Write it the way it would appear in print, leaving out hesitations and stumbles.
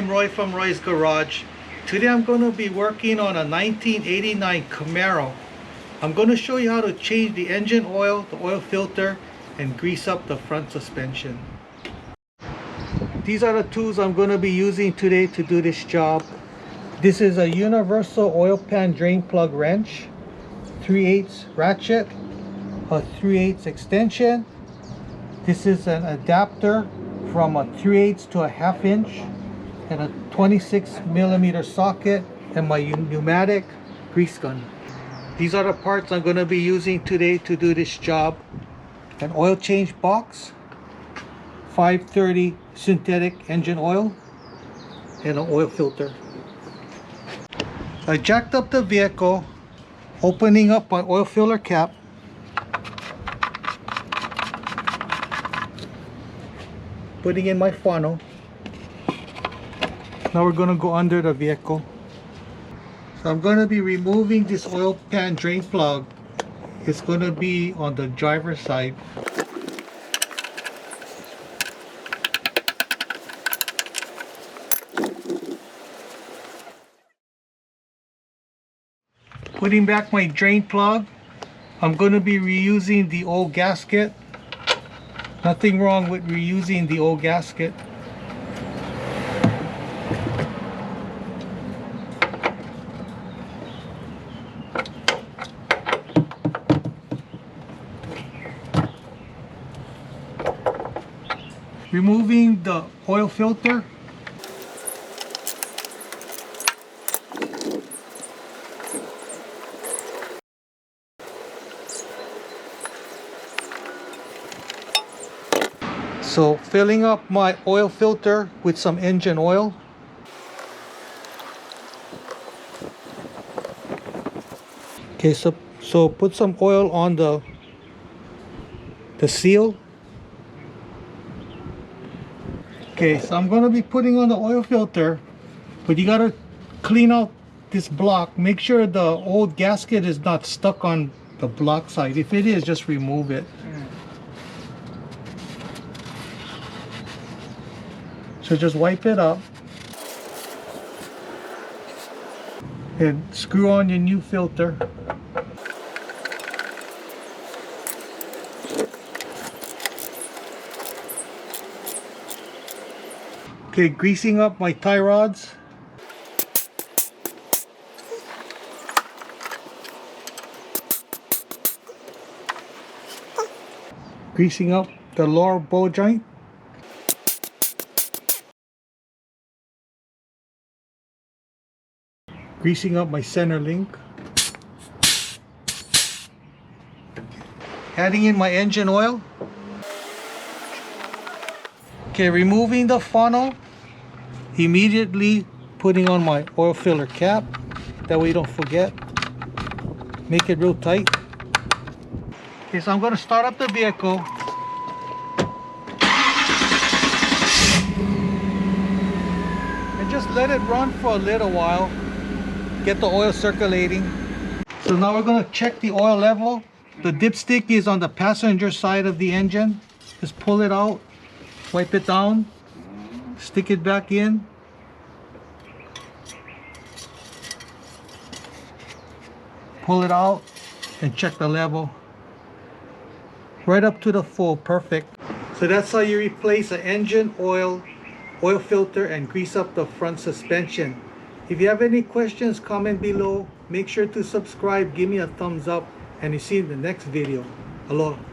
I'm Roy from Roy's Garage. Today I'm going to be working on a 1989 Camaro. I'm going to show you how to change the engine oil, the oil filter, and grease up the front suspension. These are the tools I'm going to be using today to do this job. This is a universal oil pan drain plug wrench, 3/8 ratchet, a 3/8 extension. This is an adapter from a 3/8 to a 1/2 inch, and a 26mm socket, and my pneumatic grease gun. These are the parts I'm going to be using today to do this job. An oil change box, 530 synthetic engine oil, and an oil filter. I jacked up the vehicle, opening up my oil filler cap. Putting in my funnel. Now we're going to go under the vehicle. So I'm going to be removing this oil pan drain plug. It's going to be on the driver's side. Putting back my drain plug. I'm going to be reusing the old gasket. Nothing wrong with reusing the old gasket. Removing the oil filter. So filling up my oil filter with some engine oil. Okay, so put some oil on the seal. Okay, so I'm going to be putting on the oil filter, but you got to clean out this block. Make sure the old gasket is not stuck on the block side. If it is, just remove it. So just wipe it up and screw on your new filter. Okay, greasing up my tie rods. Greasing up the lower bow joint. Greasing up my center link. Adding in my engine oil. Okay, removing the funnel. Immediately putting on my oil filler cap. That way you don't forget. Make it real tight. Okay, so I'm going to start up the vehicle. And just let it run for a little while. Get the oil circulating. So now we're going to check the oil level. The dipstick is on the passenger side of the engine. Just pull it out, wipe it down, stick it back in. Pull it out and check the level. Right up to the full, perfect. So that's how you replace an engine oil filter, and grease up the front suspension. If you have any questions, comment below. Make sure to subscribe, give me a thumbs up, and you see you in the next video. Aloha.